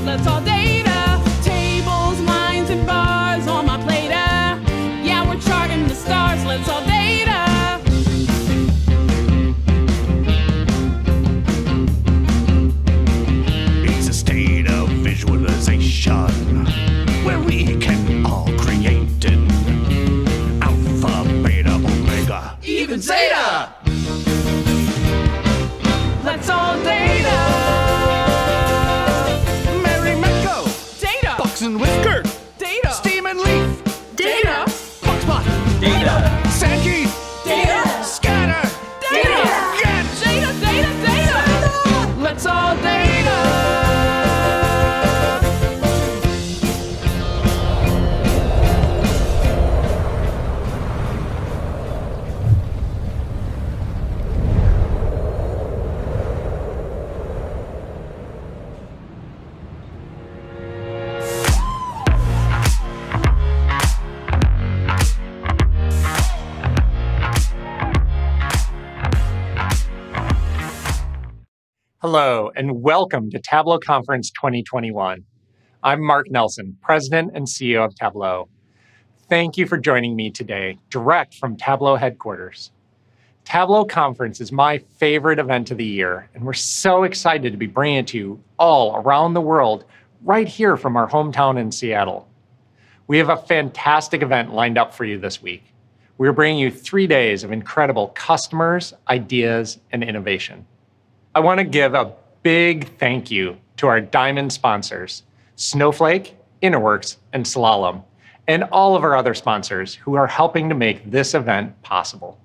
let's all data. Tables, lines, and bars on my plate. Yeah, we're charting the stars, let's all data. It's a state of visualization where we can all create an alpha, beta, omega, even zeta. Let's all data. Mary Metco, Data. Bucks and Whisker, Data. Steam and Leaf, Data. Buckspot, Data. Sankey, Data. Scatter, Data. Get. Data, data, data. Let's all data. Hello, and welcome to Tableau Conference 2021. I'm Mark Nelson, President and CEO of Tableau. Thank you for joining me today, direct from Tableau headquarters. Tableau Conference is my favorite event of the year, and we're so excited to be bringing it to you all around the world, right here from our hometown in Seattle. We have a fantastic event lined up for you this week. We're bringing you 3 days of incredible customers, ideas, and innovation. I want to give a big thank you to our diamond sponsors, Snowflake, Interworks, and Slalom, and all of our other sponsors who are helping to make this event possible.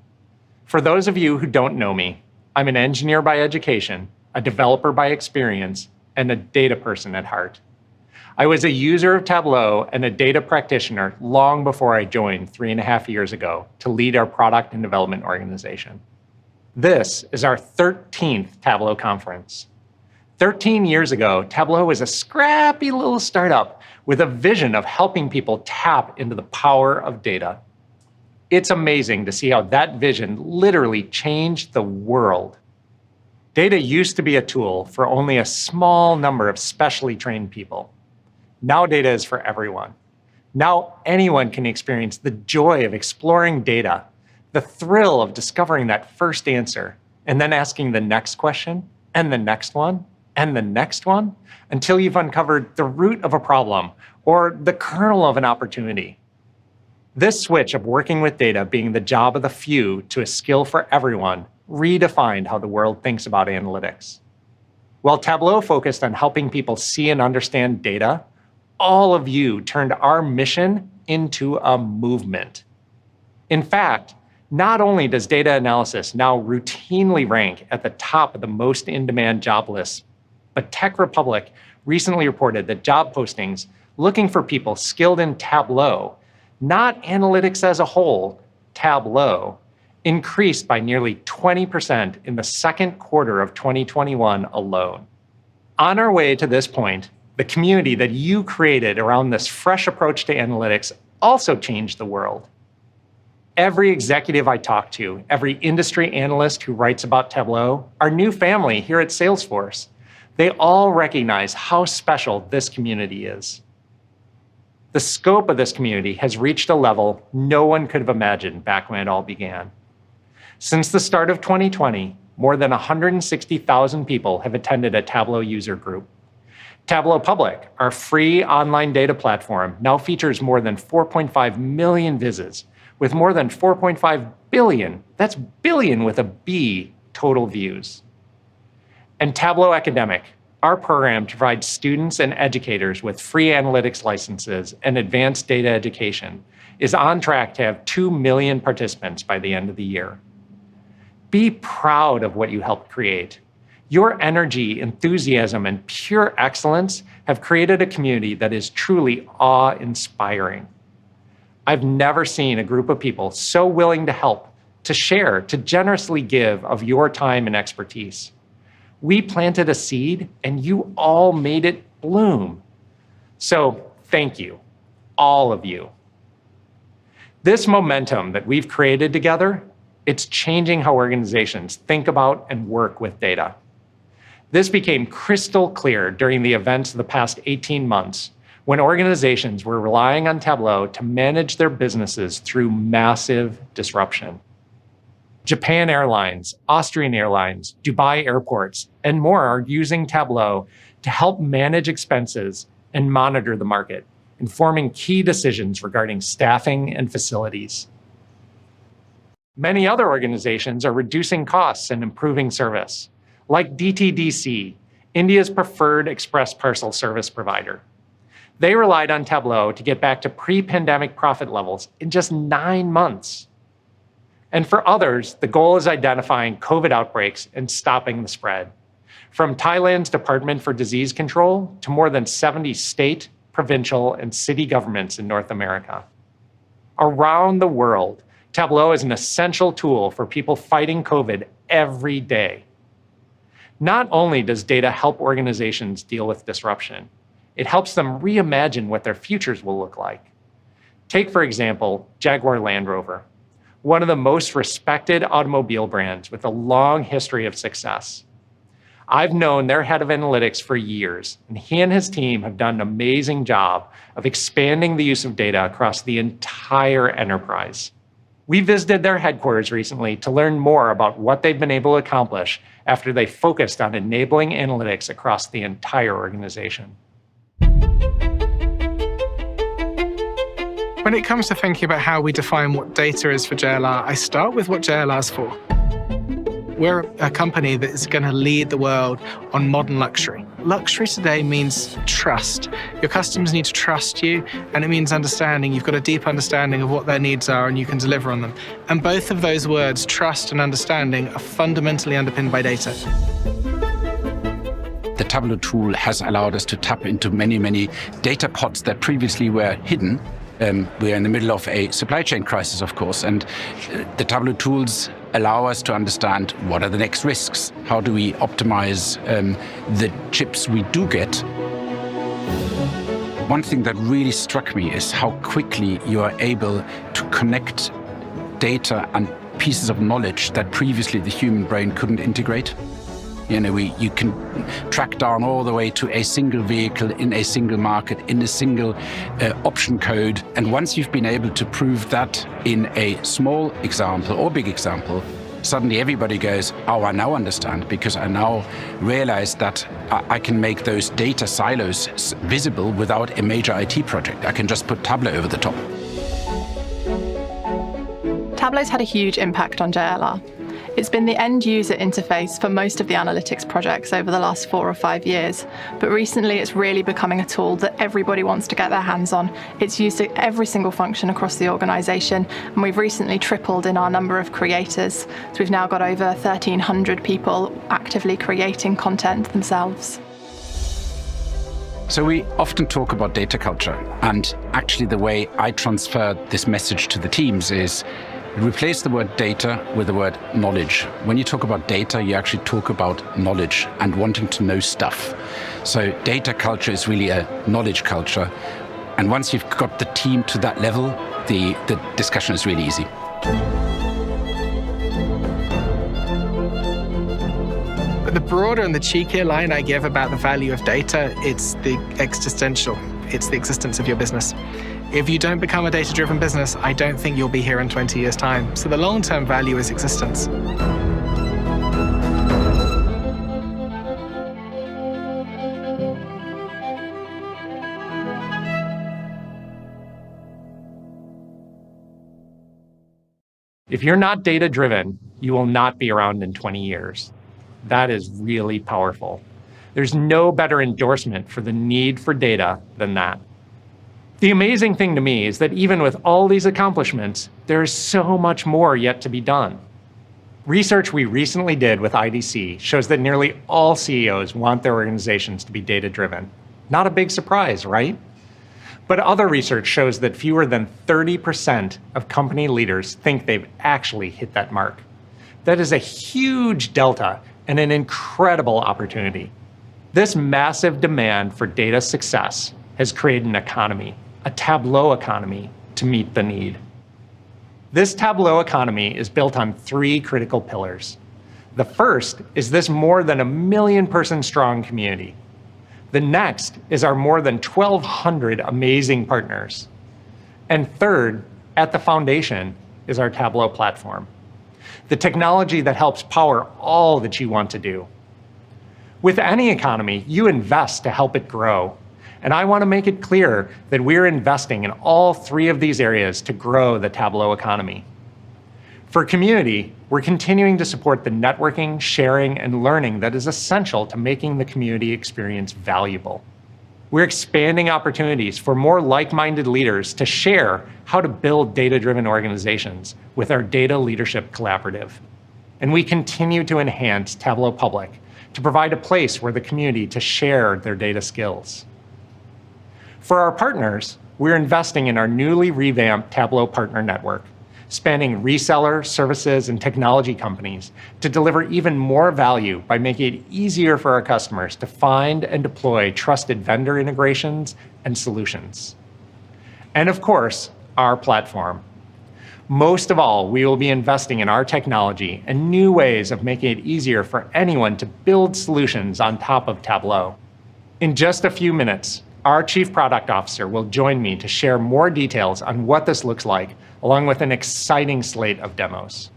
For those of you who don't know me, I'm an engineer by education, a developer by experience, and a data person at heart. I was a user of Tableau and a data practitioner long before I joined 3.5 years ago to lead our product and development organization. This is our 13th Tableau conference. 13 years ago, Tableau was a scrappy little startup with a vision of helping people tap into the power of data. It's amazing to see how that vision literally changed the world. Data used to be a tool for only a small number of specially trained people. Now data is for everyone. Now anyone can experience the joy of exploring data, the thrill of discovering that first answer, and then asking the next question, and the next one, and the next one, until you've uncovered the root of a problem or the kernel of an opportunity. This switch of working with data being the job of the few to a skill for everyone redefined how the world thinks about analytics. While Tableau focused on helping people see and understand data, all of you turned our mission into a movement. In fact, not only does data analysis now routinely rank at the top of the most in-demand job lists, but Tech Republic recently reported that job postings looking for people skilled in Tableau, not analytics as a whole, Tableau, increased by nearly 20% in the second quarter of 2021 alone. On our way to this point, the community that you created around this fresh approach to analytics also changed the world. Every executive I talk to, every industry analyst who writes about Tableau, our new family here at Salesforce, they all recognize how special this community is. The scope of this community has reached a level no one could have imagined back when it all began. Since the start of 2020, more than 160,000 people have attended a Tableau user group. Tableau Public, our free online data platform, now features more than 4.5 million visits, with more than 4.5 billion, that's billion with a B, total views. And Tableau Academic, our program to provide students and educators with free analytics licenses and advanced data education, is on track to have 2 million participants by the end of the year. Be proud of what you helped create. Your energy, enthusiasm, and pure excellence have created a community that is truly awe-inspiring. I've never seen a group of people so willing to help, to share, to generously give of your time and expertise. We planted a seed, and you all made it bloom. So thank you, all of you. This momentum that we've created together, it's changing how organizations think about and work with data. This became crystal clear during the events of the past 18 months, when organizations were relying on Tableau to manage their businesses through massive disruption. Japan Airlines, Austrian Airlines, Dubai airports, and more are using Tableau to help manage expenses and monitor the market, informing key decisions regarding staffing and facilities. Many other organizations are reducing costs and improving service, like DTDC, India's preferred express parcel service provider. They relied on Tableau to get back to pre-pandemic profit levels in just 9 months. And for others, the goal is identifying COVID outbreaks and stopping the spread. From Thailand's Department for Disease Control to more than 70 state, provincial, and city governments in North America. Around the world, Tableau is an essential tool for people fighting COVID every day. Not only does data help organizations deal with disruption, it helps them reimagine what their futures will look like. Take, for example, Jaguar Land Rover, one of the most respected automobile brands with a long history of success. I've known their head of analytics for years, and he and his team have done an amazing job of expanding the use of data across the entire enterprise. We visited their headquarters recently to learn more about what they've been able to accomplish after they focused on enabling analytics across the entire organization. When it comes to thinking about how we define what data is for JLR, I start with what JLR is for. We're a company that is going to lead the world on modern luxury. Luxury today means trust. Your customers need to trust you, and it means understanding. You've got a deep understanding of what their needs are, and you can deliver on them. And both of those words, trust and understanding, are fundamentally underpinned by data. The Tableau tool has allowed us to tap into many, many data pots that previously were hidden. We are in the middle of a supply chain crisis, of course, and the Tableau tools allow us to understand what are the next risks. How do we optimize the chips we do get? One thing that really struck me is how quickly you are able to connect data and pieces of knowledge that previously the human brain couldn't integrate. You can track down all the way to a single vehicle in a single market, in a single option code. And once you've been able to prove that in a small example or big example, suddenly everybody goes, oh, I now understand, because I now realize that I can make those data silos visible without a major IT project. I can just put Tableau over the top. Tableau's had a huge impact on JLR. It's been the end user interface for most of the analytics projects over the last 4 or 5 years, but recently it's really becoming a tool that everybody wants to get their hands on. It's used at every single function across the organization, and we've recently tripled in our number of creators. So we've now got over 1,300 people actively creating content themselves. So we often talk about data culture, and actually the way I transfer this message to the teams is replace the word data with the word knowledge. When you talk about data, you actually talk about knowledge and wanting to know stuff. So data culture is really a knowledge culture. And once you've got the team to that level, the discussion is really easy. But the broader and the cheekier line I give about the value of data, it's the existential. It's the existence of your business. If you don't become a data-driven business, I don't think you'll be here in 20 years' time. So the long-term value is existence. If you're not data-driven, you will not be around in 20 years. That is really powerful. There's no better endorsement for the need for data than that. The amazing thing to me is that even with all these accomplishments, there is so much more yet to be done. Research we recently did with IDC shows that nearly all CEOs want their organizations to be data-driven. Not a big surprise, right? But other research shows that fewer than 30% of company leaders think they've actually hit that mark. That is a huge delta and an incredible opportunity. This massive demand for data success has created an economy, a Tableau economy, to meet the need. This Tableau economy is built on 3 critical pillars. The first is this more than 1 million person strong community. The next is our more than 1,200 amazing partners. And third, at the foundation, is our Tableau platform, the technology that helps power all that you want to do. With any economy, you invest to help it grow. And I want to make it clear that we're investing in all 3 of these areas to grow the Tableau economy. For community, we're continuing to support the networking, sharing, and learning that is essential to making the community experience valuable. We're expanding opportunities for more like-minded leaders to share how to build data-driven organizations with our Data Leadership Collaborative. And we continue to enhance Tableau Public to provide a place where the community to share their data skills. For our partners, we're investing in our newly revamped Tableau Partner Network, spanning reseller, services, and technology companies to deliver even more value by making it easier for our customers to find and deploy trusted vendor integrations and solutions. And of course, our platform. Most of all, we will be investing in our technology and new ways of making it easier for anyone to build solutions on top of Tableau. In just a few minutes, our Chief Product Officer will join me to share more details on what this looks like, along with an exciting slate of demos.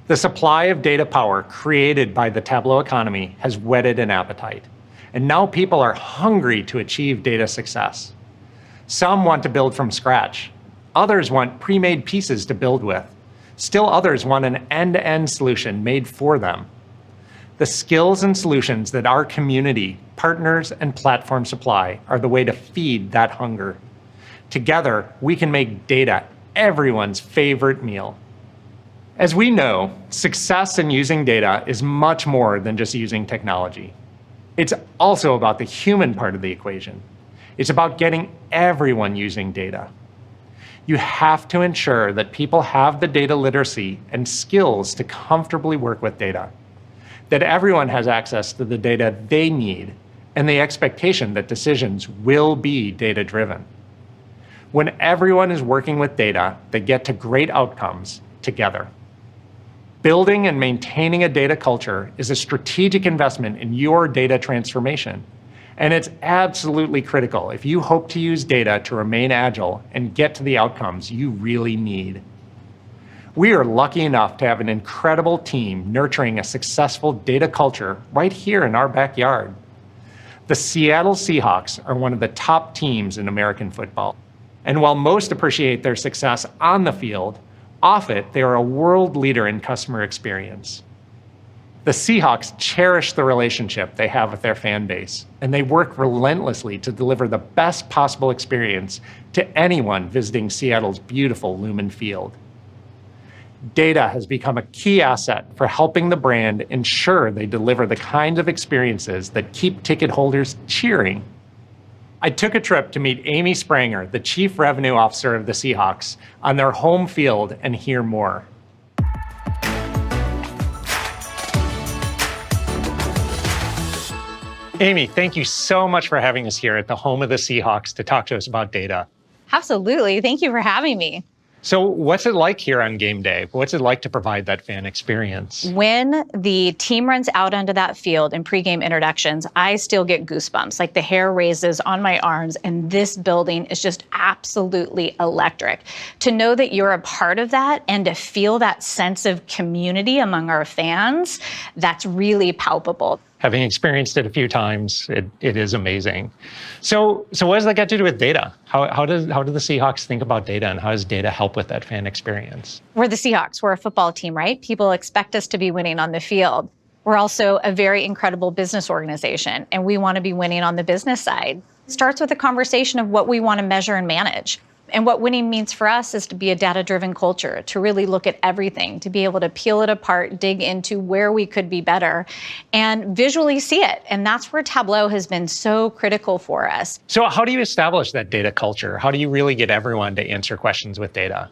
The supply of data power created by the Tableau economy has whetted an appetite, and now people are hungry to achieve data success. Some want to build from scratch. Others want pre-made pieces to build with. Still others want an end-to-end solution made for them. The skills and solutions that our community, partners, and platform supply are the way to feed that hunger. Together, we can make data everyone's favorite meal. As we know, success in using data is much more than just using technology. It's also about the human part of the equation. It's about getting everyone using data. You have to ensure that people have the data literacy and skills to comfortably work with data, that everyone has access to the data they need, and the expectation that decisions will be data-driven. When everyone is working with data, they get to great outcomes together. Building and maintaining a data culture is a strategic investment in your data transformation. And it's absolutely critical if you hope to use data to remain agile and get to the outcomes you really need. We are lucky enough to have an incredible team nurturing a successful data culture right here in our backyard. The Seattle Seahawks are one of the top teams in American football. And while most appreciate their success on the field, off it, they are a world leader in customer experience. The Seahawks cherish the relationship they have with their fan base, and they work relentlessly to deliver the best possible experience to anyone visiting Seattle's beautiful Lumen Field. Data has become a key asset for helping the brand ensure they deliver the kinds of experiences that keep ticket holders cheering. I took a trip to meet Amy Sprangers, the Chief Revenue Officer of the Seahawks, on their home field and hear more. Amy, thank you so much for having us here at the home of the Seahawks to talk to us about data. Absolutely. Thank you for having me. So what's it like here on game day? What's it like to provide that fan experience? When the team runs out onto that field in pregame introductions, I still get goosebumps, like the hair raises on my arms, and this building is just absolutely electric. To know that you're a part of that and to feel that sense of community among our fans, that's really palpable. Having experienced it a few times, it is amazing. So what does that got to do with data? How do the Seahawks think about data, and how does data help with that fan experience? We're the Seahawks. We're a football team, right? People expect us to be winning on the field. We're also a very incredible business organization, and we want to be winning on the business side. It starts with a conversation of what we want to measure and manage. And what winning means for us is to be a data-driven culture, to really look at everything, to be able to peel it apart, dig into where we could be better, and visually see it. And that's where Tableau has been so critical for us. So how do you establish that data culture? How do you really get everyone to answer questions with data?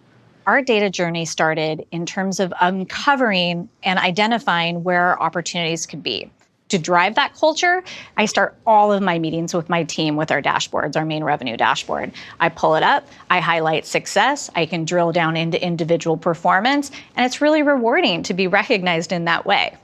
Our data journey started in terms of uncovering and identifying where our opportunities could be. To drive that culture, I start all of my meetings with my team with our dashboards, our main revenue dashboard. I pull it up, I highlight success, I can drill down into individual performance, and it's really rewarding to be recognized in that way.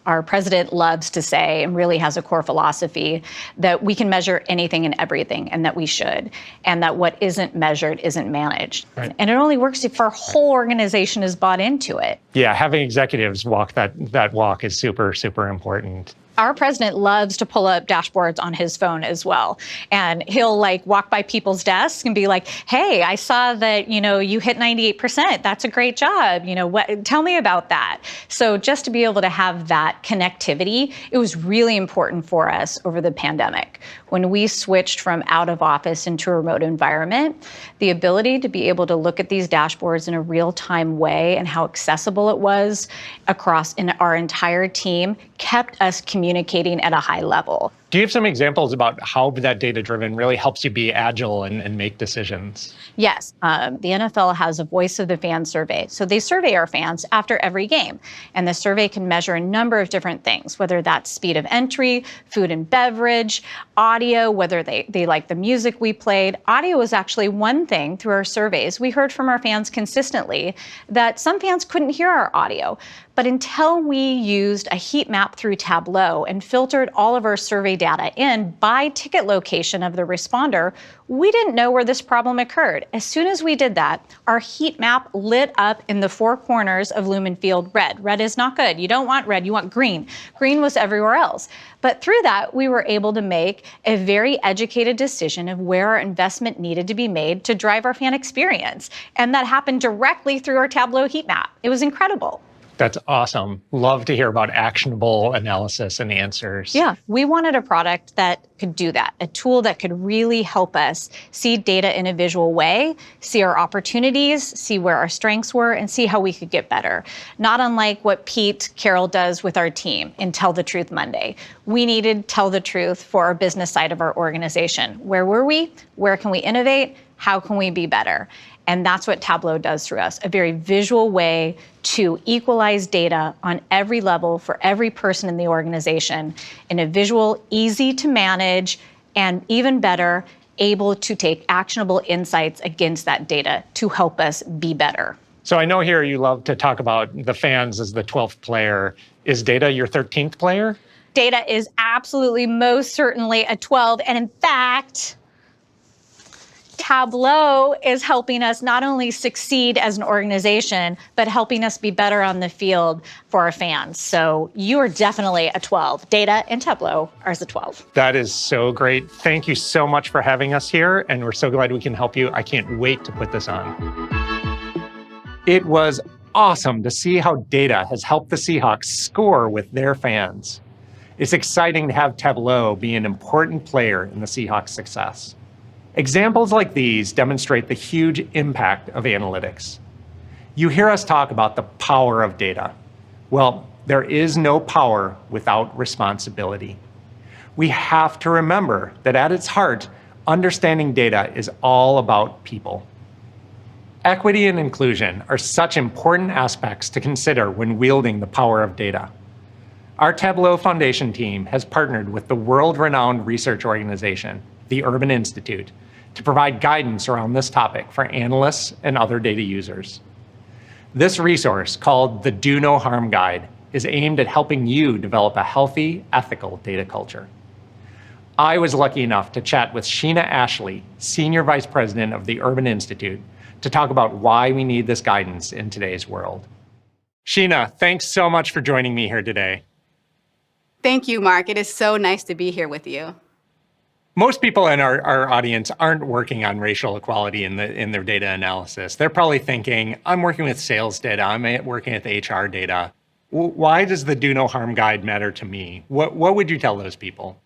Our president loves to say, and really has a core philosophy, that we can measure anything and everything, and that we should, and that what isn't measured isn't managed. Right. And it only works if our whole organization is bought into it. Yeah, having executives walk that walk is super, super important. Our president loves to pull up dashboards on his phone as well. And he'll walk by people's desks and be like, hey, I saw that, you hit 98%. That's a great job. Tell me about that. So just to be able to have that connectivity, it was really important for us over the pandemic. When we switched from out of office into a remote environment, the ability to be able to look at these dashboards in a real-time way and how accessible it was across our entire team kept us communicating at a high level. Do you have some examples about how that data-driven really helps you be agile and make decisions? Yes. The NFL has a Voice of the Fan survey. So they survey our fans after every game. And the survey can measure a number of different things, whether that's speed of entry, food and beverage, audio, whether they like the music we played. Audio was actually one thing through our surveys. We heard from our fans consistently that some fans couldn't hear our audio. But until we used a heat map through Tableau and filtered all of our survey data in by ticket location of the responder, we didn't know where this problem occurred. As soon as we did that, our heat map lit up in the four corners of Lumen Field red. Red is not good. You don't want red, you want green. Green was everywhere else. But through that, we were able to make a very educated decision of where our investment needed to be made to drive our fan experience. And that happened directly through our Tableau heat map. It was incredible. That's awesome. Love to hear about actionable analysis and answers. Yeah, we wanted a product that could do that, a tool that could really help us see data in a visual way, see our opportunities, see where our strengths were, and see how we could get better. Not unlike what Pete Carroll does with our team in Tell the Truth Monday. We needed Tell the Truth for our business side of our organization. Where were we? Where can we innovate? How can we be better? And that's what Tableau does through us, a very visual way to equalize data on every level for every person in the organization in a visual, easy to manage, and even better, able to take actionable insights against that data to help us be better. So I know here you love to talk about the fans as the 12th player. Is data your 13th player? Data is absolutely most certainly a 12. And in fact, Tableau is helping us not only succeed as an organization, but helping us be better on the field for our fans. So you are definitely a 12. Data and Tableau are a 12. That is so great. Thank you so much for having us here, and we're so glad we can help you. I can't wait to put this on. It was awesome to see how data has helped the Seahawks score with their fans. It's exciting to have Tableau be an important player in the Seahawks' success. Examples like these demonstrate the huge impact of analytics. You hear us talk about the power of data. Well, there is no power without responsibility. We have to remember that at its heart, understanding data is all about people. Equity and inclusion are such important aspects to consider when wielding the power of data. Our Tableau Foundation team has partnered with the world-renowned research organization, the Urban Institute, to provide guidance around this topic for analysts and other data users. This resource, called the Do No Harm Guide, is aimed at helping you develop a healthy, ethical data culture. I was lucky enough to chat with Shena Ashley, Senior Vice President of the Urban Institute, to talk about why we need this guidance in today's world. Shena, thanks so much for joining me here today. Thank you, Mark. It is so nice to be here with you. Most people in our audience aren't working on racial equality in their data analysis. They're probably thinking, I'm working with sales data, I'm working with HR data. Why does the Do No Harm Guide matter to me? What would you tell those people?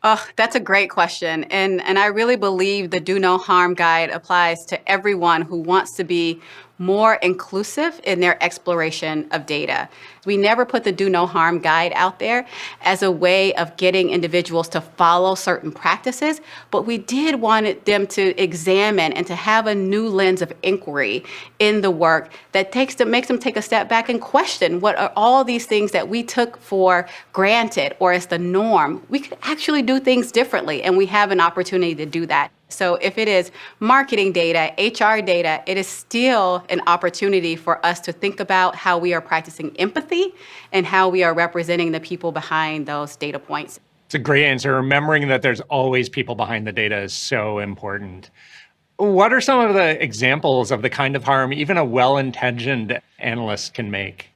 Oh, that's a great question. And I really believe the Do No Harm Guide applies to everyone who wants to be more inclusive in their exploration of data. We never put the Do No Harm Guide out there as a way of getting individuals to follow certain practices, but we did want them to examine and to have a new lens of inquiry in the work that makes them take a step back and question what are all these things that we took for granted or as the norm. We could actually do things differently, and we have an opportunity to do that. So if it is marketing data, HR data, it is still an opportunity for us to think about how we are practicing empathy and how we are representing the people behind those data points. It's a great answer. Remembering that there's always people behind the data is so important. What are some of the examples of the kind of harm even a well-intentioned analyst can make?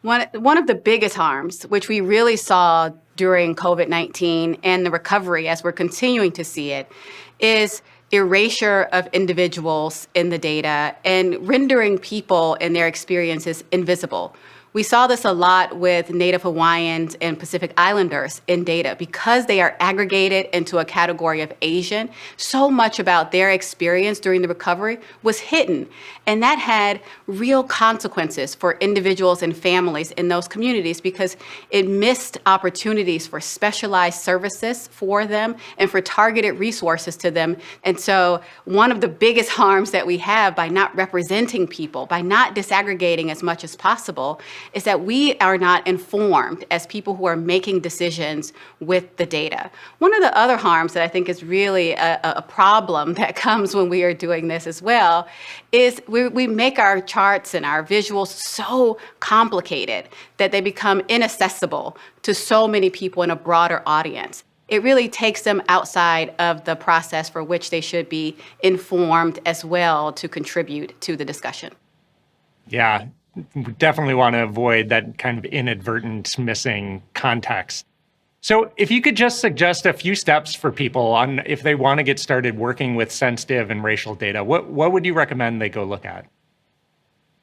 One of the biggest harms, which we really saw during COVID-19 and the recovery as we're continuing to see it, is erasure of individuals in the data and rendering people and their experiences invisible. We saw this a lot with Native Hawaiians and Pacific Islanders in data because they are aggregated into a category of Asian. So much about their experience during the recovery was hidden, and that had real consequences for individuals and families in those communities because it missed opportunities for specialized services for them and for targeted resources to them. And so one of the biggest harms that we have by not representing people, by not disaggregating as much as possible, is that we are not informed as people who are making decisions with the data. One of the other harms that I think is really a problem that comes when we are doing this as well is we make our charts and our visuals so complicated that they become inaccessible to so many people in a broader audience. It really takes them outside of the process for which they should be informed as well to contribute to the discussion. Yeah. We definitely want to avoid that kind of inadvertent missing context. So if you could just suggest a few steps for people on if they want to get started working with sensitive and racial data, what would you recommend they go look at?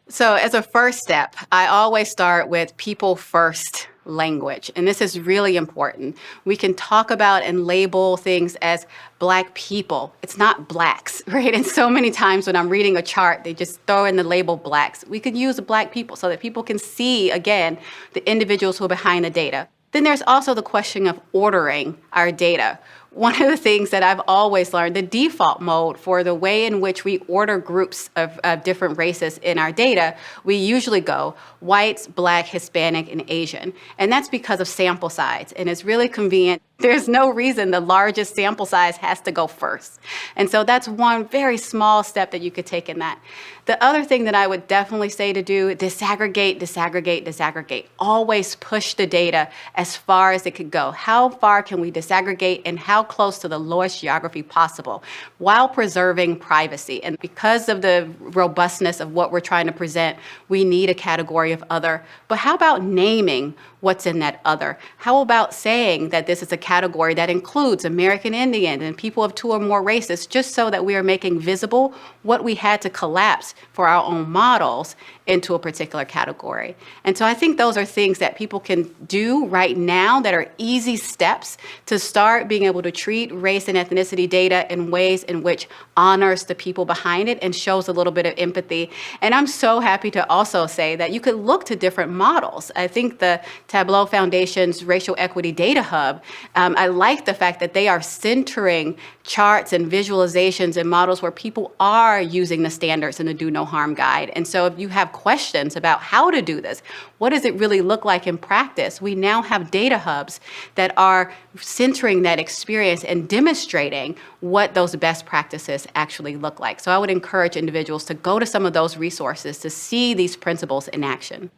So as a first step, I always start with people first language. And this is really important. We can talk about and label things as Black people. It's not Blacks, right? And so many times when I'm reading a chart, they just throw in the label Blacks. We could use Black people so that people can see, again, the individuals who are behind the data. Then there's also the question of ordering our data. One of the things that I've always learned, the default mode for the way in which we order groups of different races in our data, we usually go whites, Black, Hispanic, and Asian. And that's because of sample size. And it's really convenient. There's no reason the largest sample size has to go first. And so that's one very small step that you could take in that. The other thing that I would definitely say to do, disaggregate, disaggregate, disaggregate. Always push the data as far as it could go. How far can we disaggregate and how close to the lowest geography possible while preserving privacy? And because of the robustness of what we're trying to present, we need a category of other. But how about naming what's in that other? How about saying that this is a category that includes American Indian and people of two or more races, just so that we are making visible what we had to collapse for our own models into a particular category. And so I think those are things that people can do right now that are easy steps to start being able to treat race and ethnicity data in ways in which honors the people behind it and shows a little bit of empathy. And I'm so happy to also say that you could look to different models. I think the Tableau Foundation's Racial Equity Data Hub, I like the fact that they are centering charts and visualizations and models where people are using the standards in the Do No Harm Guide. And so if you have questions about how to do this, what does it really look like in practice? We now have data hubs that are centering that experience and demonstrating what those best practices actually look like. So I would encourage individuals to go to some of those resources to see these principles in action.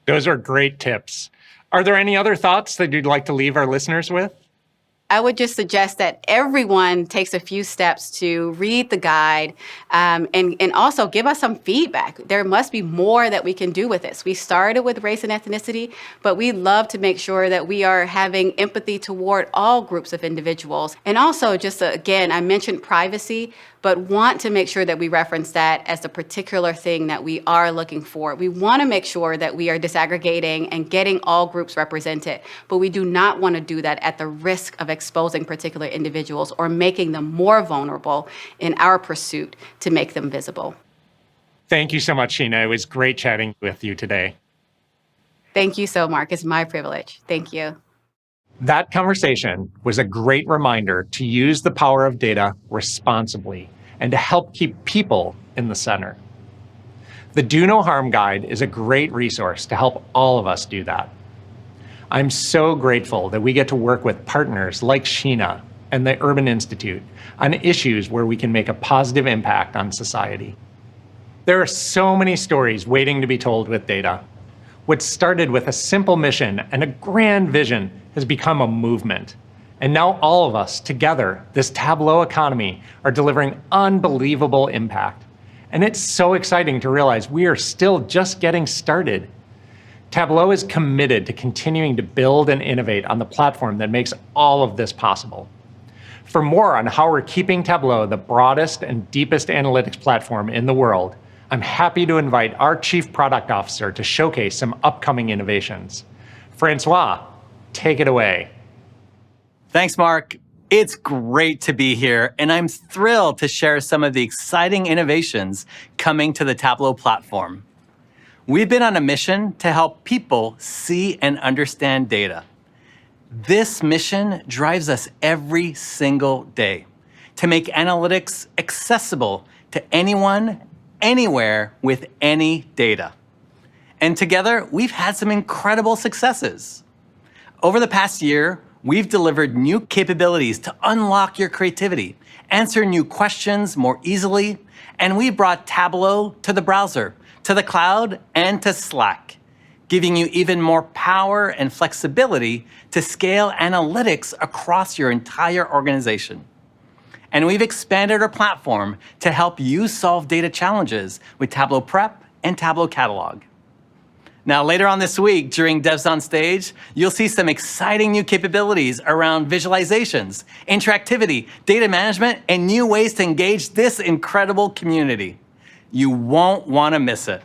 Those are great tips. Are there any other thoughts that you'd like to leave our listeners with? I would just suggest that everyone takes a few steps to read the guide and also give us some feedback. There must be more that we can do with this. We started with race and ethnicity, but we love to make sure that we are having empathy toward all groups of individuals. And also, just again, I mentioned privacy, but want to make sure that we reference that as the particular thing that we are looking for. We want to make sure that we are disaggregating and getting all groups represented, but we do not want to do that at the risk of exposing particular individuals or making them more vulnerable in our pursuit to make them visible. Thank you so much, Shena. It was great chatting with you today. Thank you so, Mark. It's my privilege. Thank you. That conversation was a great reminder to use the power of data responsibly and to help keep people in the center. The Do No Harm Guide is a great resource to help all of us do that. I'm so grateful that we get to work with partners like Shena and the Urban Institute on issues where we can make a positive impact on society. There are so many stories waiting to be told with data. What started with a simple mission and a grand vision has become a movement. And now all of us together, this Tableau economy, are delivering unbelievable impact. And it's so exciting to realize we are still just getting started. Tableau is committed to continuing to build and innovate on the platform that makes all of this possible. For more on how we're keeping Tableau the broadest and deepest analytics platform in the world, I'm happy to invite our Chief Product Officer to showcase some upcoming innovations. Francois, take it away. Thanks, Mark. It's great to be here, and I'm thrilled to share some of the exciting innovations coming to the Tableau platform. We've been on a mission to help people see and understand data. This mission drives us every single day to make analytics accessible to anyone, anywhere, with any data. And together, we've had some incredible successes. Over the past year, we've delivered new capabilities to unlock your creativity, answer new questions more easily, and we brought Tableau to the browser, to the cloud, and to Slack, giving you even more power and flexibility to scale analytics across your entire organization. And we've expanded our platform to help you solve data challenges with Tableau Prep and Tableau Catalog. Now, later on this week, during Devs on Stage, you'll see some exciting new capabilities around visualizations, interactivity, data management, and new ways to engage this incredible community. You won't want to miss it.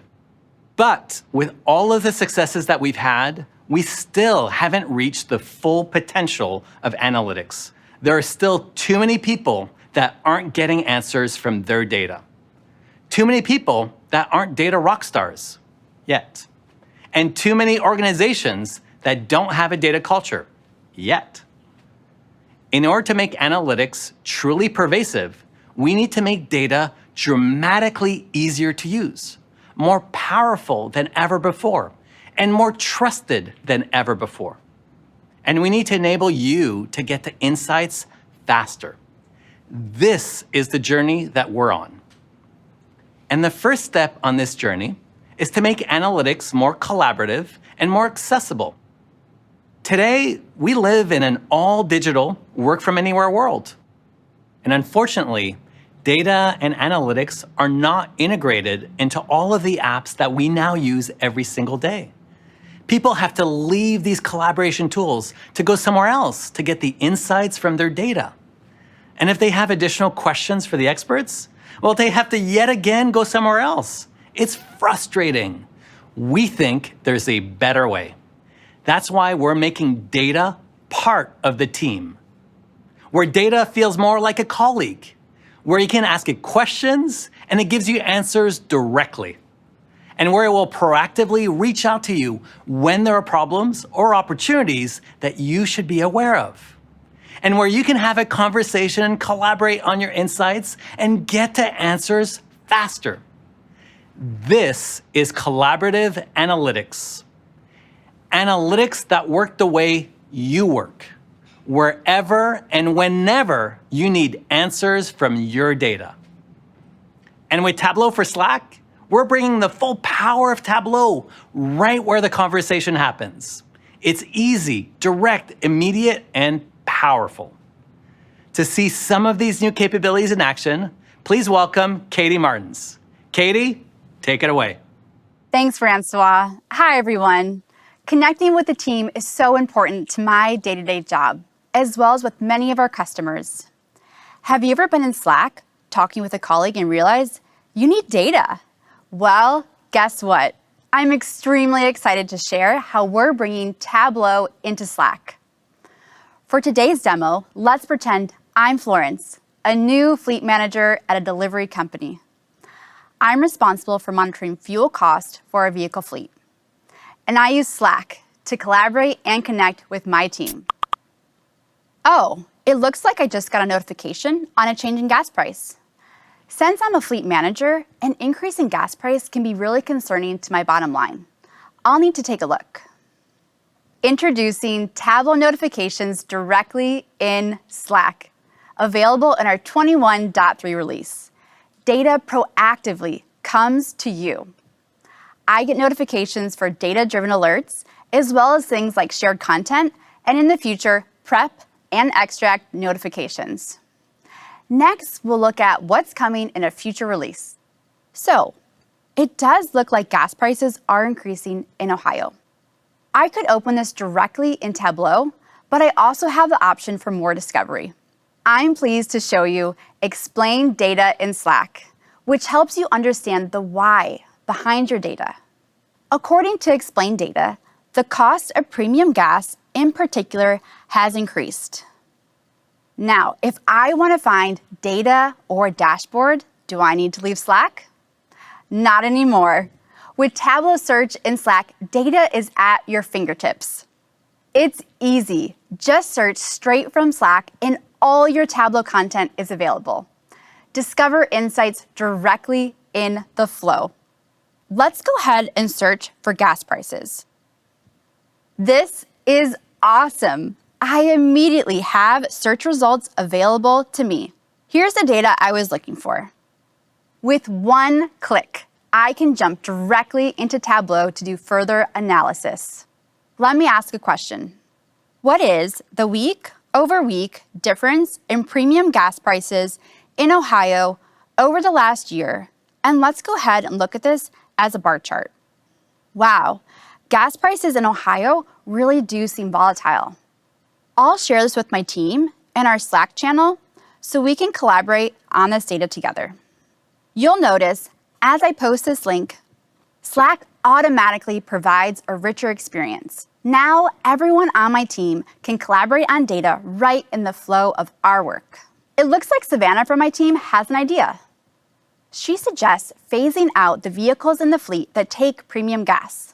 But with all of the successes that we've had, we still haven't reached the full potential of analytics. There are still too many people that aren't getting answers from their data. Too many people that aren't data rock stars yet. And too many organizations that don't have a data culture yet. In order to make analytics truly pervasive, we need to make data dramatically easier to use, more powerful than ever before, and more trusted than ever before. And we need to enable you to get to insights faster. This is the journey that we're on. And the first step on this journey is to make analytics more collaborative and more accessible. Today, we live in an all-digital, work-from-anywhere world. And unfortunately, data and analytics are not integrated into all of the apps that we now use every single day. People have to leave these collaboration tools to go somewhere else to get the insights from their data. And if they have additional questions for the experts, well, they have to yet again go somewhere else. It's frustrating. We think there's a better way. That's why we're making data part of the team, where data feels more like a colleague, where you can ask it questions and it gives you answers directly, and where it will proactively reach out to you when there are problems or opportunities that you should be aware of, and where you can have a conversation and collaborate on your insights and get to answers faster. This is collaborative analytics. Analytics that work the way you work, wherever and whenever you need answers from your data. And with Tableau for Slack, we're bringing the full power of Tableau right where the conversation happens. It's easy, direct, immediate, and powerful. To see some of these new capabilities in action, please welcome Katie Martins. Katie, take it away. Thanks, Francois. Hi, everyone. Connecting with the team is so important to my day-to-day job, as well as with many of our customers. Have you ever been in Slack talking with a colleague and realized you need data? Well, guess what? I'm extremely excited to share how we're bringing Tableau into Slack. For today's demo, let's pretend I'm Florence, a new fleet manager at a delivery company. I'm responsible for monitoring fuel cost for our vehicle fleet. And I use Slack to collaborate and connect with my team. Oh, it looks like I just got a notification on a change in gas price. Since I'm a fleet manager, an increase in gas price can be really concerning to my bottom line. I'll need to take a look. Introducing Tableau notifications directly in Slack. available in our 21.3 release. Data proactively comes to you. I get notifications for data-driven alerts, as well as things like shared content, and in the future, prep and extract notifications. Next, we'll look at what's coming in a future release. So, it does look like gas prices are increasing in Ohio. I could open this directly in Tableau, but I also have the option for more discovery. I'm pleased to show you Explain Data in Slack, which helps you understand the why behind your data. According to Explain Data, the cost of premium gas in particular has increased. Now, if I want to find data or a dashboard, do I need to leave Slack? Not anymore. With Tableau Search in Slack, data is at your fingertips. It's easy. Just search straight from Slack and all your Tableau content is available. Discover insights directly in the flow. Let's go ahead and search for gas prices. This is awesome. I immediately have search results available to me. Here's the data I was looking for. With one click, I can jump directly into Tableau to do further analysis. Let me ask a question. What is the week-over-week difference in premium gas prices in Ohio over the last year? And let's go ahead and look at this as a bar chart. Wow, gas prices in Ohio really do seem volatile. I'll share this with my team in our Slack channel so we can collaborate on this data together. You'll notice as I post this link, Slack automatically provides a richer experience. Now everyone on my team can collaborate on data right in the flow of our work. It looks like Savannah from my team has an idea. She suggests phasing out the vehicles in the fleet that take premium gas.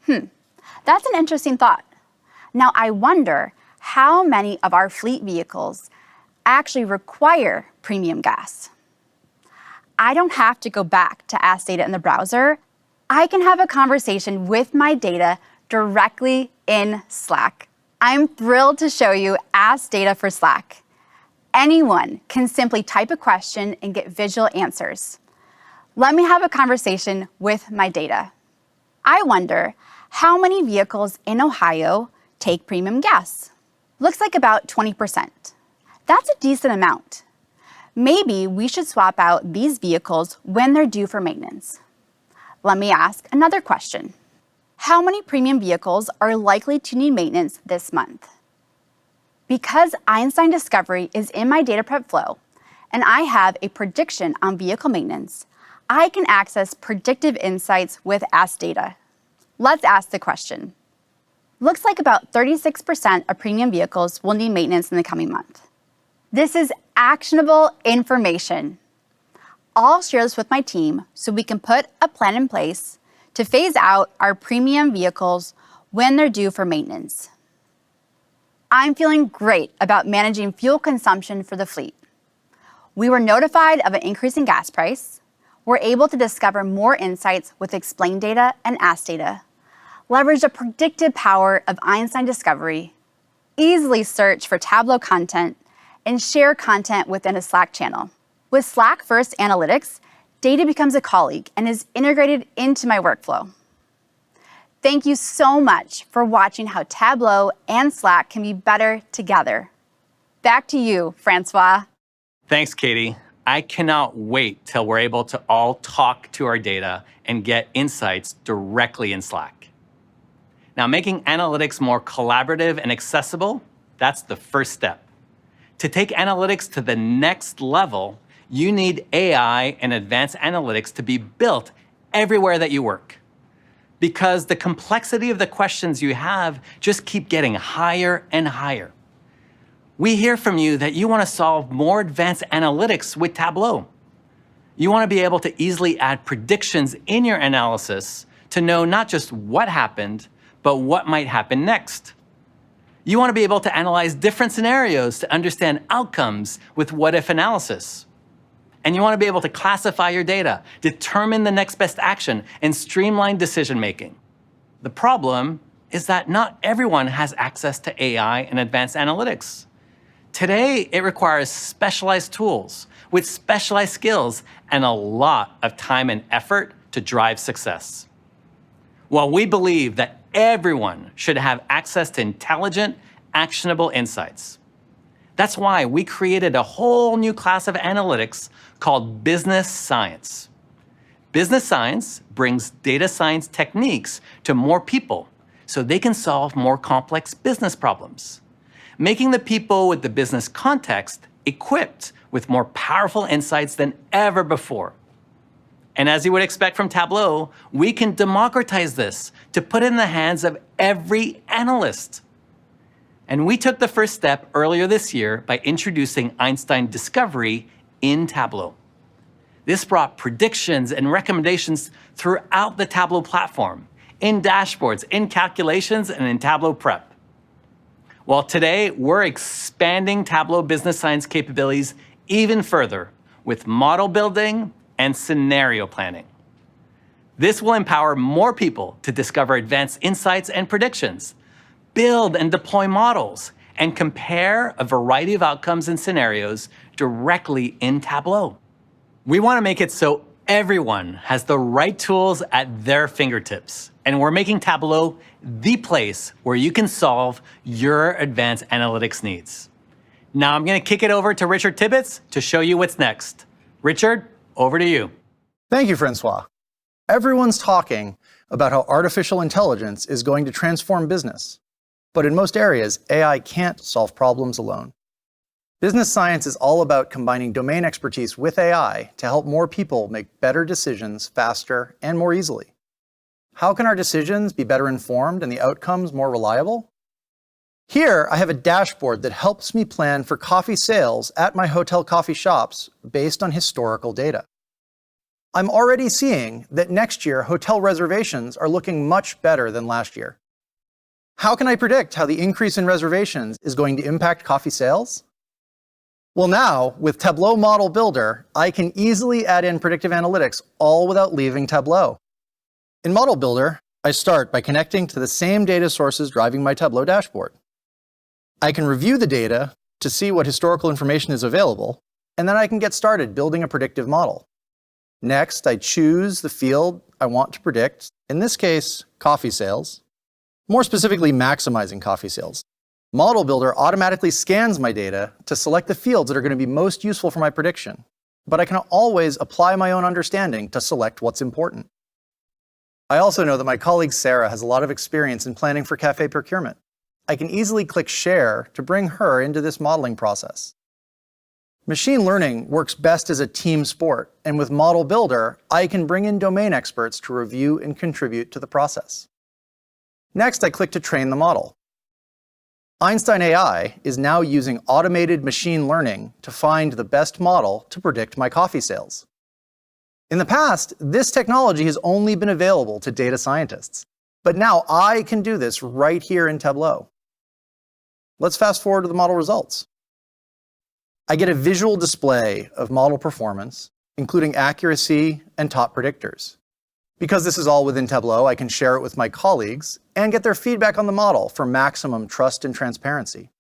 That's an interesting thought. Now I wonder how many of our fleet vehicles actually require premium gas. I don't have to go back to Ask Data in the browser. I can have a conversation with my data directly in Slack. I'm thrilled to show you Ask Data for Slack. Anyone can simply type a question and get visual answers. Let me have a conversation with my data. I wonder how many vehicles in Ohio take premium gas. Looks like about 20%. That's a decent amount. Maybe we should swap out these vehicles when they're due for maintenance. Let me ask another question. How many premium vehicles are likely to need maintenance this month? Because Einstein Discovery is in my data prep flow, and I have a prediction on vehicle maintenance, I can access predictive insights with Ask Data. Let's ask the question. Looks like about 36% of premium vehicles will need maintenance in the coming month. This is actionable information. I'll share this with my team so we can put a plan in place to phase out our premium vehicles when they're due for maintenance. I'm feeling great about managing fuel consumption for the fleet. We were notified of an increase in gas price. We're able to discover more insights with Explain Data and Ask Data, leverage the predictive power of Einstein Discovery, easily search for Tableau content, and share content within a Slack channel. With Slack First Analytics, data becomes a colleague and is integrated into my workflow. Thank you so much for watching how Tableau and Slack can be better together. Back to you, Francois. Thanks, Katie. I cannot wait till we're able to all talk to our data and get insights directly in Slack. Now, making analytics more collaborative and accessible, that's the first step. To take analytics to the next level, you need AI and advanced analytics to be built everywhere that you work. Because the complexity of the questions you have just keep getting higher and higher. We hear from you that you want to solve more advanced analytics with Tableau. You want to be able to easily add predictions in your analysis to know not just what happened, but what might happen next. You want to be able to analyze different scenarios to understand outcomes with what-if analysis. And you want to be able to classify your data, determine the next best action, and streamline decision-making. The problem is that not everyone has access to AI and advanced analytics. Today, it requires specialized tools with specialized skills and a lot of time and effort to drive success. Well, we believe that everyone should have access to intelligent, actionable insights. That's why we created a whole new class of analytics called business science. Business science brings data science techniques to more people so they can solve more complex business problems, making the people with the business context equipped with more powerful insights than ever before. And as you would expect from Tableau, we can democratize this to put it in the hands of every analyst. And we took the first step earlier this year by introducing Einstein Discovery in Tableau. This brought predictions and recommendations throughout the Tableau platform, in dashboards, in calculations, and in Tableau prep. Well, today, we're expanding Tableau business science capabilities even further with model building and scenario planning. This will empower more people to discover advanced insights and predictions, build and deploy models, and compare a variety of outcomes and scenarios directly in Tableau. We want to make it so everyone has the right tools at their fingertips, and we're making Tableau the place where you can solve your advanced analytics needs. Now I'm going to kick it over to Richard Tibbetts to show you what's next. Richard, over to you. Thank you, Francois. Everyone's talking about how artificial intelligence is going to transform business. But in most areas, AI can't solve problems alone. Business science is all about combining domain expertise with AI to help more people make better decisions faster and more easily. How can our decisions be better informed and the outcomes more reliable? Here, I have a dashboard that helps me plan for coffee sales at my hotel coffee shops based on historical data. I'm already seeing that next year, hotel reservations are looking much better than last year. How can I predict how the increase in reservations is going to impact coffee sales? Well, now, with Tableau Model Builder, I can easily add in predictive analytics all without leaving Tableau. In Model Builder, I start by connecting to the same data sources driving my Tableau dashboard. I can review the data to see what historical information is available, and then I can get started building a predictive model. Next, I choose the field I want to predict, in this case, coffee sales. More specifically, maximizing coffee sales. Model Builder automatically scans my data to select the fields that are going to be most useful for my prediction, but I can always apply my own understanding to select what's important. I also know that my colleague Sarah has a lot of experience in planning for cafe procurement. I can easily click Share to bring her into this modeling process. Machine learning works best as a team sport, and with Model Builder, I can bring in domain experts to review and contribute to the process. Next, I click to train the model. Einstein AI is now using automated machine learning to find the best model to predict my coffee sales. In the past, this technology has only been available to data scientists, but now I can do this right here in Tableau. Let's fast forward to the model results. I get a visual display of model performance, including accuracy and top predictors. Because this is all within Tableau, I can share it with my colleagues and get their feedback on the model for maximum trust and transparency.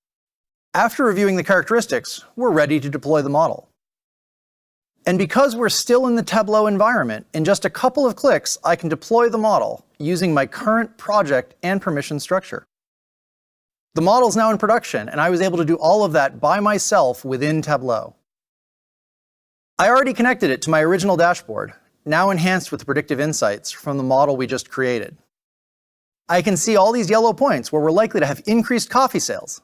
After reviewing the characteristics, we're ready to deploy the model. And because we're still in the Tableau environment, in just a couple of clicks, I can deploy the model using my current project and permission structure. The model is now in production, and I was able to do all of that by myself within Tableau. I already connected it to my original dashboard, now enhanced with the predictive insights from the model we just created. I can see all these yellow points where we're likely to have increased coffee sales.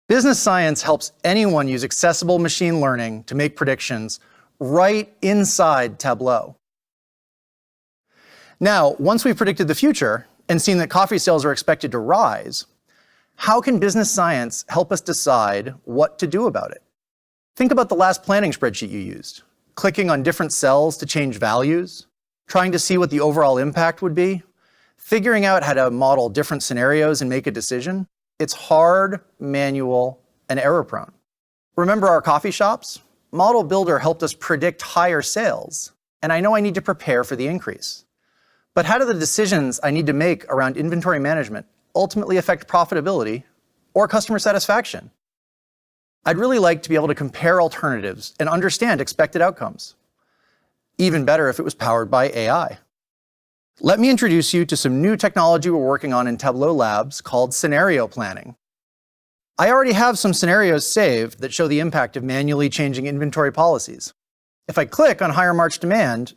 Business science helps anyone use accessible machine learning to make predictions right inside Tableau. Now, once we've predicted the future and seen that coffee sales are expected to rise, how can business science help us decide what to do about it? Think about the last planning spreadsheet you used, clicking on different cells to change values, trying to see what the overall impact would be, figuring out how to model different scenarios and make a decision. It's hard, manual, and error-prone. Remember our coffee shops? Model Builder helped us predict higher sales, and I know I need to prepare for the increase. But how do the decisions I need to make around inventory management ultimately affect profitability or customer satisfaction? I'd really like to be able to compare alternatives and understand expected outcomes. Even better if it was powered by AI. Let me introduce you to some new technology we're working on in Tableau Labs called scenario planning. I already have some scenarios saved that show the impact of manually changing inventory policies. If I click on higher March demand,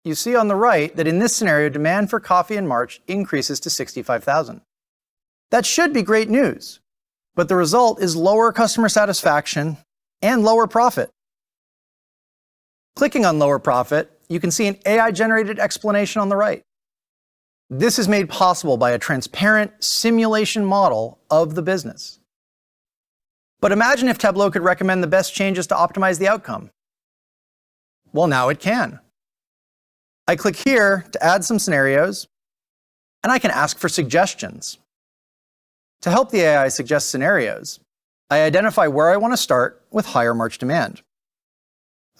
you see on the right that in this scenario, demand for coffee in March increases to 65,000. That should be great news, but the result is lower customer satisfaction and lower profit. Clicking on lower profit, you can see an AI-generated explanation on the right. This is made possible by a transparent simulation model of the business. But imagine if Tableau could recommend the best changes to optimize the outcome. Well, now it can. I click here to add some scenarios, and I can ask for suggestions. To help the AI suggest scenarios, I identify where I want to start with higher March demand.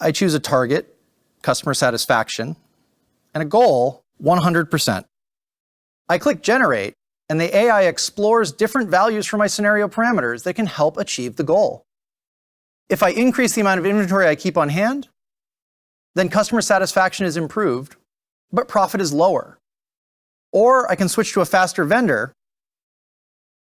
I choose a target, customer satisfaction, and a goal, 100%. I click Generate, and the AI explores different values for my scenario parameters that can help achieve the goal. If I increase the amount of inventory I keep on hand, then customer satisfaction is improved, but profit is lower. Or I can switch to a faster vendor,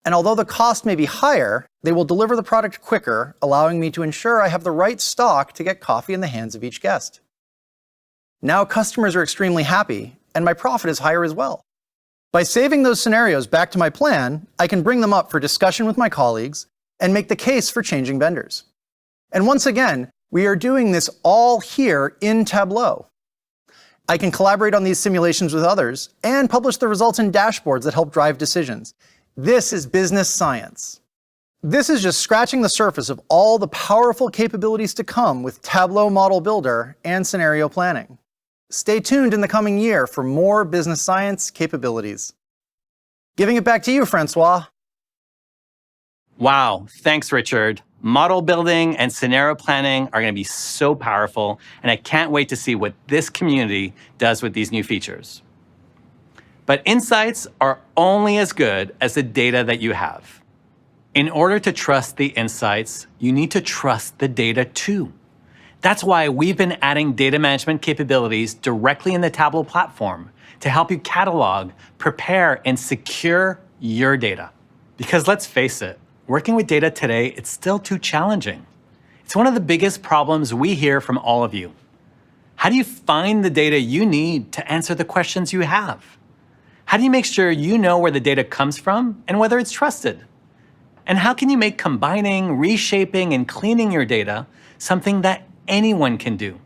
and although the cost may be higher, they will deliver the product quicker, allowing me to ensure I have the right stock to get coffee in the hands of each guest. Now customers are extremely happy, and my profit is higher as well. By saving those scenarios back to my plan, I can bring them up for discussion with my colleagues and make the case for changing vendors. And once again, we are doing this all here in Tableau. I can collaborate on these simulations with others and publish the results in dashboards that help drive decisions. This is business science. This is just scratching the surface of all the powerful capabilities to come with Tableau Model Builder and scenario planning. Stay tuned in the coming year for more business science capabilities. Giving it back to you, Francois. Wow, thanks, Richard. Model building and scenario planning are going to be so powerful, and I can't wait to see what this community does with these new features. But insights are only as good as the data that you have. In order to trust the insights, you need to trust the data too. That's why we've been adding data management capabilities directly in the Tableau platform to help you catalog, prepare, and secure your data. Because let's face it, working with data today, it's still too challenging. It's one of the biggest problems we hear from all of you. How do you find the data you need to answer the questions you have? How do you make sure you know where the data comes from and whether it's trusted? And how can you make combining, reshaping, and cleaning your data something that anyone can do?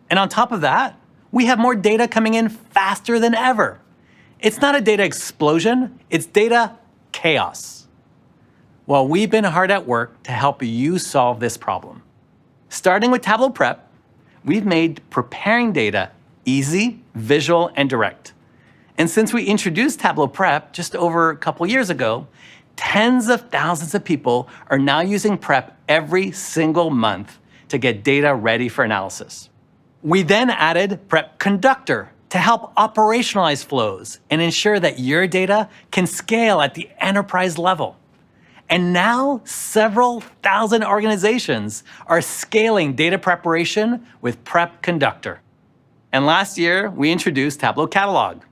And on top of that, we have more data coming in faster than ever. It's not a data explosion, it's data chaos. Well, we've been hard at work to help you solve this problem. Starting with Tableau Prep, we've made preparing data easy, visual, and direct. And since we introduced Tableau Prep just over a couple years ago, tens of thousands of people are now using Prep every single month to get data ready for analysis. We then added Prep Conductor to help operationalize flows and ensure that your data can scale at the enterprise level. And now several thousand organizations are scaling data preparation with Prep Conductor. And last year, we introduced Tableau Catalog,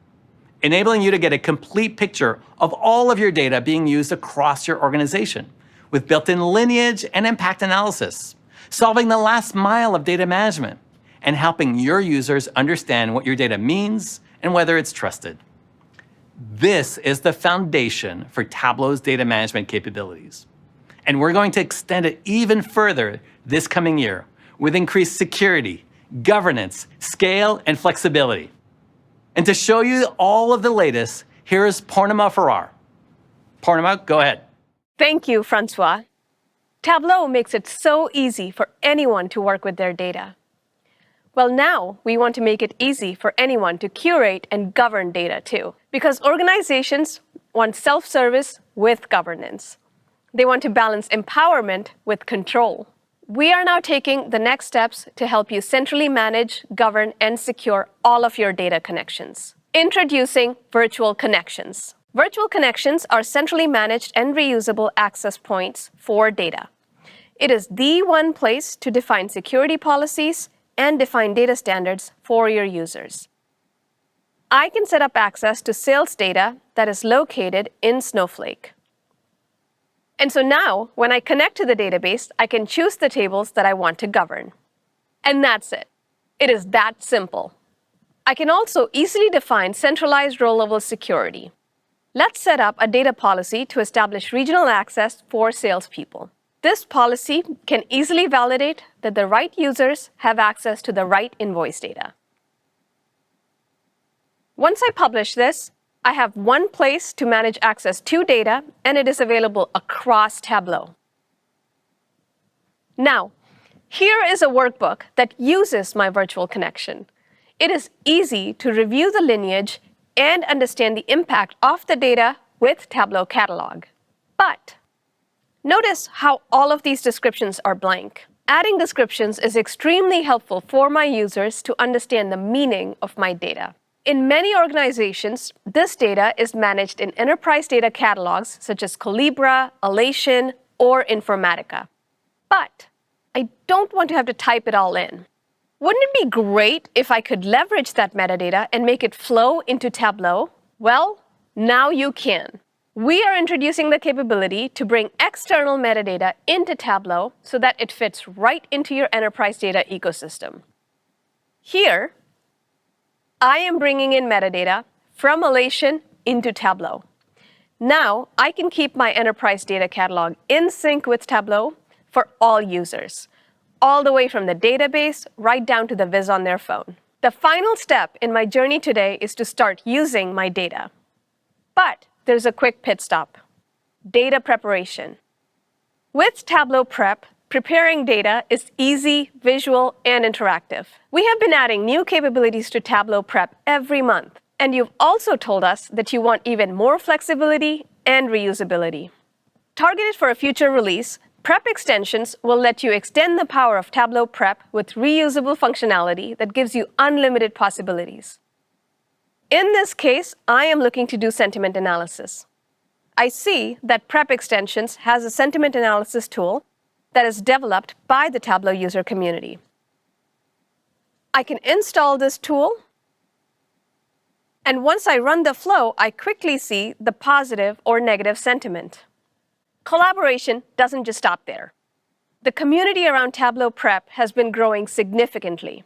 enabling you to get a complete picture of all of your data being used across your organization with built-in lineage and impact analysis, solving the last mile of data management, and helping your users understand what your data means and whether it's trusted. This is the foundation for Tableau's data management capabilities. And we're going to extend it even further this coming year with increased security, governance, scale, and flexibility. And to show you all of the latest, here is Purnima Farrar. Purnima, go ahead. Thank you, Francois. Tableau makes it so easy for anyone to work with their data. Well, now we want to make it easy for anyone to curate and govern data too, because organizations want self-service with governance. They want to balance empowerment with control. We are now taking the next steps to help you centrally manage, govern, and secure all of your data connections. Introducing Virtual Connections. Virtual connections are centrally managed and reusable access points for data. It is the one place to define security policies and define data standards for your users. I can set up access to sales data that is located in Snowflake. And so now, when I connect to the database, I can choose the tables that I want to govern. And that's it. It is that simple. I can also easily define centralized role-level security. Let's set up a data policy to establish regional access for salespeople. This policy can easily validate that the right users have access to the right invoice data. Once I publish this, I have one place to manage access to data, and it is available across Tableau. Now, here is a workbook that uses my virtual connection. It is easy to review the lineage and understand the impact of the data with Tableau Catalog. But notice how all of these descriptions are blank. Adding descriptions is extremely helpful for my users to understand the meaning of my data. In many organizations, this data is managed in enterprise data catalogs such as Collibra, Alation, or Informatica. But I don't want to have to type it all in. Wouldn't it be great if I could leverage that metadata and make it flow into Tableau? Well, now you can. We are introducing the capability to bring external metadata into Tableau so that it fits right into your enterprise data ecosystem. Here, I am bringing in metadata from Alation into Tableau. Now, I can keep my enterprise data catalog in sync with Tableau for all users, all the way from the database right down to the viz on their phone. The final step in my journey today is to start using my data. But there's a quick pit stop: data preparation. With Tableau Prep, preparing data is easy, visual, and interactive. We have been adding new capabilities to Tableau Prep every month, and you've also told us that you want even more flexibility and reusability. Targeted for a future release, Prep extensions will let you extend the power of Tableau Prep with reusable functionality that gives you unlimited possibilities. In this case, I am looking to do sentiment analysis. I see that Prep Extensions has a sentiment analysis tool that is developed by the Tableau user community. I can install this tool, and once I run the flow, I quickly see the positive or negative sentiment. Collaboration doesn't just stop there. The community around Tableau Prep has been growing significantly.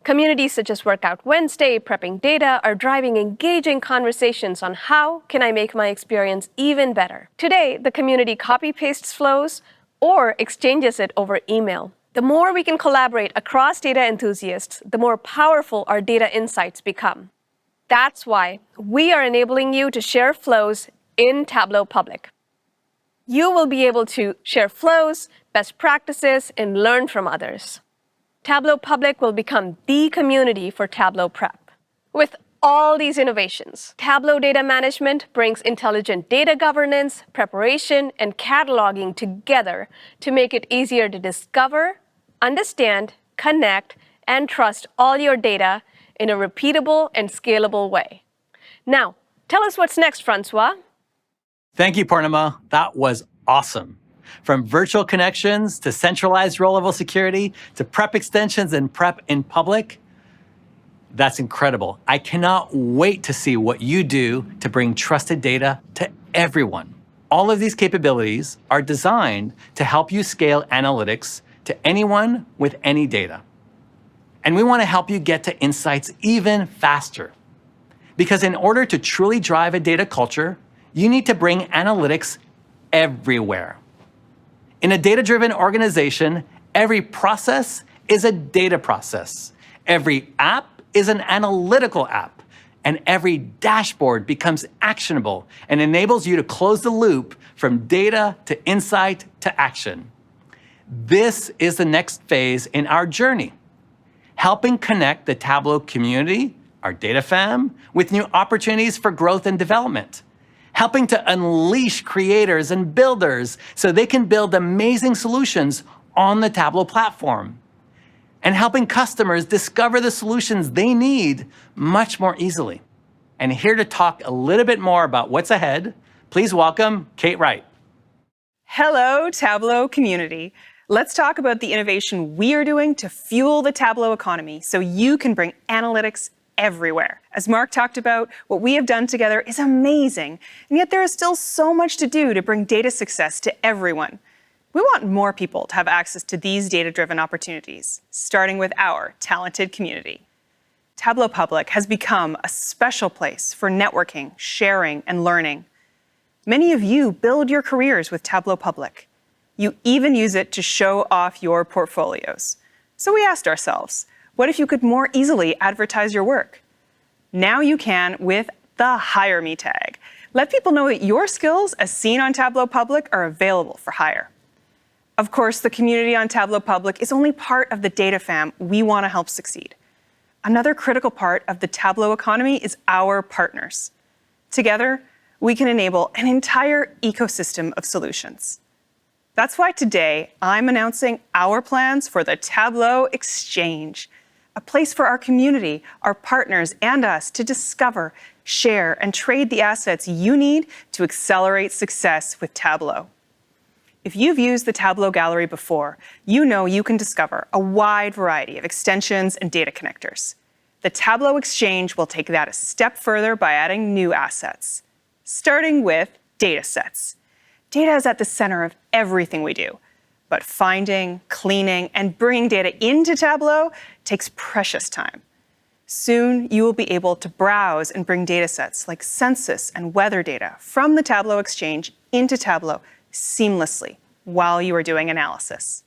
Communities such as Workout Wednesday, Prepping Data are driving engaging conversations on how can I make my experience even better. Today, the community copy-pastes flows or exchanges it over email. The more we can collaborate across data enthusiasts, the more powerful our data insights become. That's why we are enabling you to share flows in Tableau Public. You will be able to share flows, best practices, and learn from others. Tableau Public will become the community for Tableau Prep. With all these innovations, Tableau Data Management brings intelligent data governance, preparation, and cataloging together to make it easier to discover, understand, connect, and trust all your data in a repeatable and scalable way. Now, tell us what's next, Francois. Thank you, Purnima. That was awesome. From virtual connections to centralized role-level security to Prep extensions and Prep in public, that's incredible. I cannot wait to see what you do to bring trusted data to everyone. All of these capabilities are designed to help you scale analytics to anyone with any data. And we want to help you get to insights even faster. Because in order to truly drive a data culture, you need to bring analytics everywhere. In a data-driven organization, every process is a data process. Every app is an analytical app. And every dashboard becomes actionable and enables you to close the loop from data to insight to action. This is the next phase in our journey, helping connect the Tableau community, our data fam, with new opportunities for growth and development, helping to unleash creators and builders so they can build amazing solutions on the Tableau platform, and helping customers discover the solutions they need much more easily. And here to talk a little bit more about what's ahead, please welcome Kate Wright. Hello, Tableau community. Let's talk about the innovation we are doing to fuel the Tableau economy so you can bring analytics everywhere. As Mark talked about, what we have done together is amazing, and yet there is still so much to do to bring data success to everyone. We want more people to have access to these data-driven opportunities, starting with our talented community. Tableau Public has become a special place for networking, sharing, and learning. Many of you build your careers with Tableau Public. You even use it to show off your portfolios. So we asked ourselves, what if you could more easily advertise your work? Now you can with the Hire Me tag. Let people know that your skills, as seen on Tableau Public, are available for hire. Of course, the community on Tableau Public is only part of the data fam we want to help succeed. Another critical part of the Tableau economy is our partners. Together, we can enable an entire ecosystem of solutions. That's why today I'm announcing our plans for the Tableau Exchange, a place for our community, our partners, and us to discover, share, and trade the assets you need to accelerate success with Tableau. If you've used the Tableau Gallery before, you know you can discover a wide variety of extensions and data connectors. The Tableau Exchange will take that a step further by adding new assets, starting with data sets. Data is at the center of everything we do, but finding, cleaning, and bringing data into Tableau takes precious time. Soon, you will be able to browse and bring data sets like census and weather data from the Tableau Exchange into Tableau seamlessly while you are doing analysis.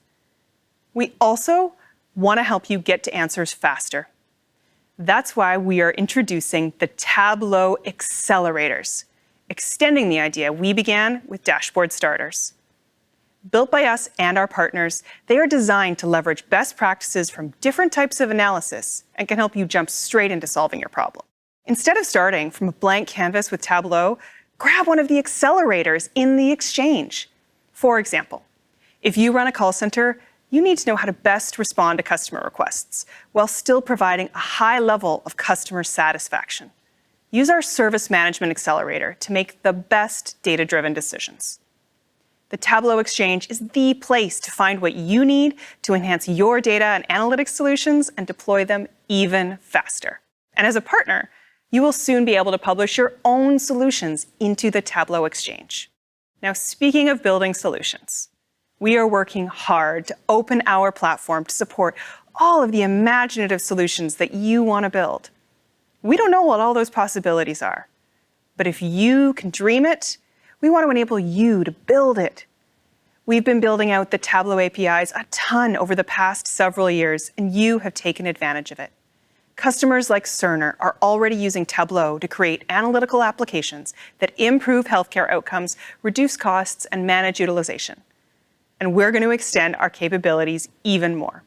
We also want to help you get to answers faster. That's why we are introducing the Tableau Accelerators, extending the idea we began with dashboard starters. Built by us and our partners, they are designed to leverage best practices from different types of analysis and can help you jump straight into solving your problem. Instead of starting from a blank canvas with Tableau, grab one of the accelerators in the Exchange. For example, if you run a call center, you need to know how to best respond to customer requests while still providing a high level of customer satisfaction. Use our Service Management Accelerator to make the best data-driven decisions. The Tableau Exchange is the place to find what you need to enhance your data and analytics solutions and deploy them even faster. And as a partner, you will soon be able to publish your own solutions into the Tableau Exchange. Now, speaking of building solutions, we are working hard to open our platform to support all of the imaginative solutions that you want to build. We don't know what all those possibilities are, but if you can dream it, we want to enable you to build it. We've been building out the Tableau APIs a ton over the past several years, and you have taken advantage of it. Customers like Cerner are already using Tableau to create analytical applications that improve healthcare outcomes, reduce costs, and manage utilization. And we're going to extend our capabilities even more.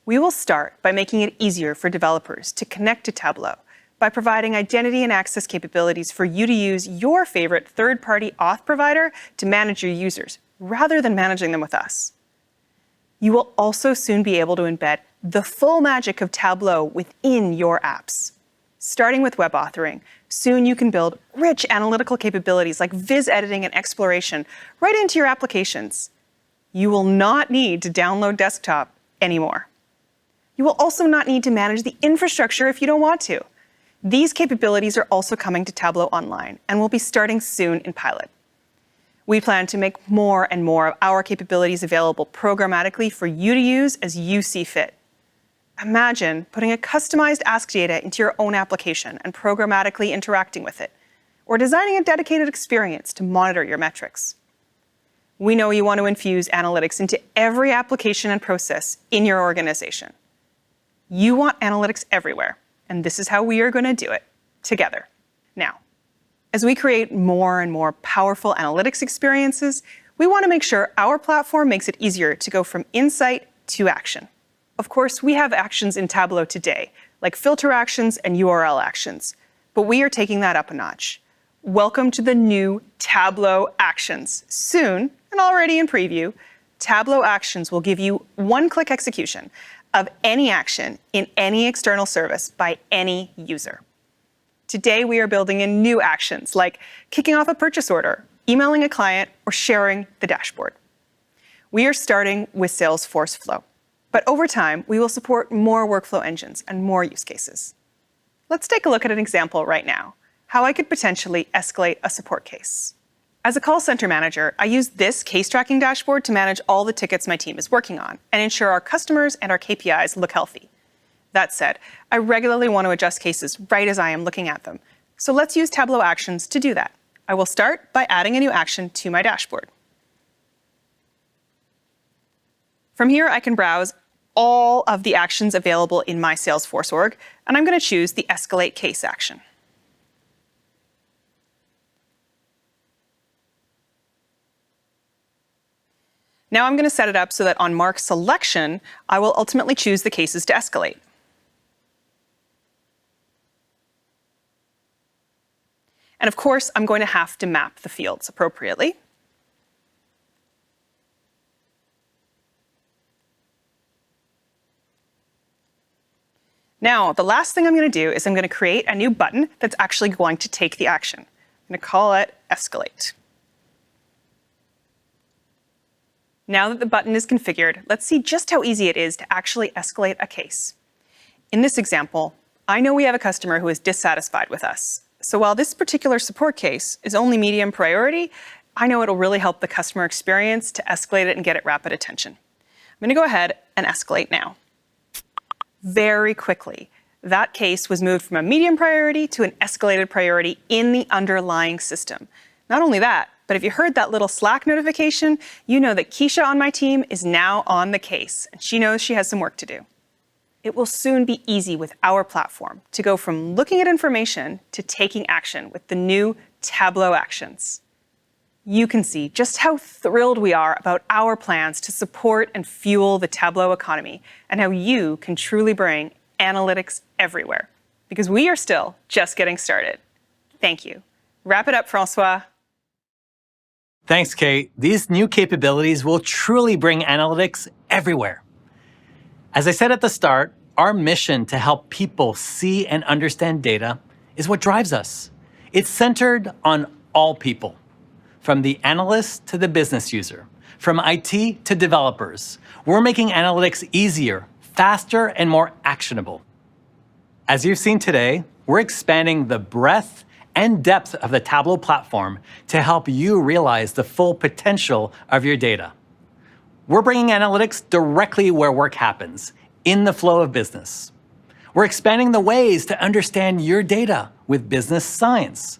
We will start by making it easier for developers to connect to Tableau by providing identity and access capabilities for you to use your favorite third-party auth provider to manage your users, rather than managing them with us. You will also soon be able to embed the full magic of Tableau within your apps. Starting with web authoring, soon you can build rich analytical capabilities like viz editing and exploration right into your applications. You will not need to download desktop anymore. You will also not need to manage the infrastructure if you don't want to. These capabilities are also coming to Tableau Online and will be starting soon in pilot. We plan to make more and more of our capabilities available programmatically for you to use as you see fit. Imagine putting a customized Ask data into your own application and programmatically interacting with it, or designing a dedicated experience to monitor your metrics. We know you want to infuse analytics into every application and process in your organization. You want analytics everywhere, and this is how we are going to do it, together. Now, as we create more and more powerful analytics experiences, we want to make sure our platform makes it easier to go from insight to action. Of course, we have actions in Tableau today, like filter actions and URL actions, but we are taking that up a notch. Welcome to the new Tableau Actions. Soon, and already in preview, Tableau Actions will give you one-click execution of any action in any external service by any user. Today, we are building in new actions like kicking off a purchase order, emailing a client, or sharing the dashboard. We are starting with Salesforce Flow, but over time, we will support more workflow engines and more use cases. Let's take a look at an example right now, how I could potentially escalate a support case. As a call center manager, I use this case tracking dashboard to manage all the tickets my team is working on and ensure our customers and our KPIs look healthy. That said, I regularly want to adjust cases right as I am looking at them. So let's use Tableau Actions to do that. I will start by adding a new action to my dashboard. From here, I can browse all of the actions available in my Salesforce org, and I'm going to choose the Escalate Case action. Now I'm going to set it up so that on Mark's selection, I will ultimately choose the cases to escalate. And of course, I'm going to have to map the fields appropriately. Now, the last thing I'm going to do is I'm going to create a new button that's actually going to take the action. I'm going to call it Escalate. Now that the button is configured, let's see just how easy it is to actually escalate a case. In this example, I know we have a customer who is dissatisfied with us. So while this particular support case is only medium priority, I know it'll really help the customer experience to escalate it and get it rapid attention. I'm going to go ahead and escalate now. Very quickly, that case was moved from a medium priority to an escalated priority in the underlying system. Not only that, but if you heard that little Slack notification, you know that Keisha on my team is now on the case, and she knows she has some work to do. It will soon be easy with our platform to go from looking at information to taking action with the new Tableau Actions. You can see just how thrilled we are about our plans to support and fuel the Tableau economy and how you can truly bring analytics everywhere, because we are still just getting started. Thank you. Wrap it up, Francois. Thanks, Kate. These new capabilities will truly bring analytics everywhere. As I said at the start, our mission to help people see and understand data is what drives us. It's centered on all people, from the analyst to the business user, from IT to developers. We're making analytics easier, faster, and more actionable. As you've seen today, we're expanding the breadth and depth of the Tableau platform to help you realize the full potential of your data. We're bringing analytics directly where work happens, in the flow of business. We're expanding the ways to understand your data with business science.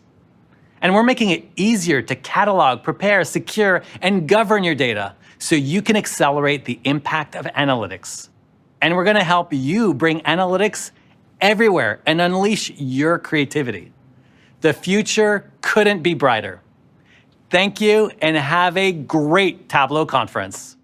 And we're making it easier to catalog, prepare, secure, and govern your data so you can accelerate the impact of analytics. And we're going to help you bring analytics everywhere and unleash your creativity. The future couldn't be brighter. Thank you, and have a great Tableau conference.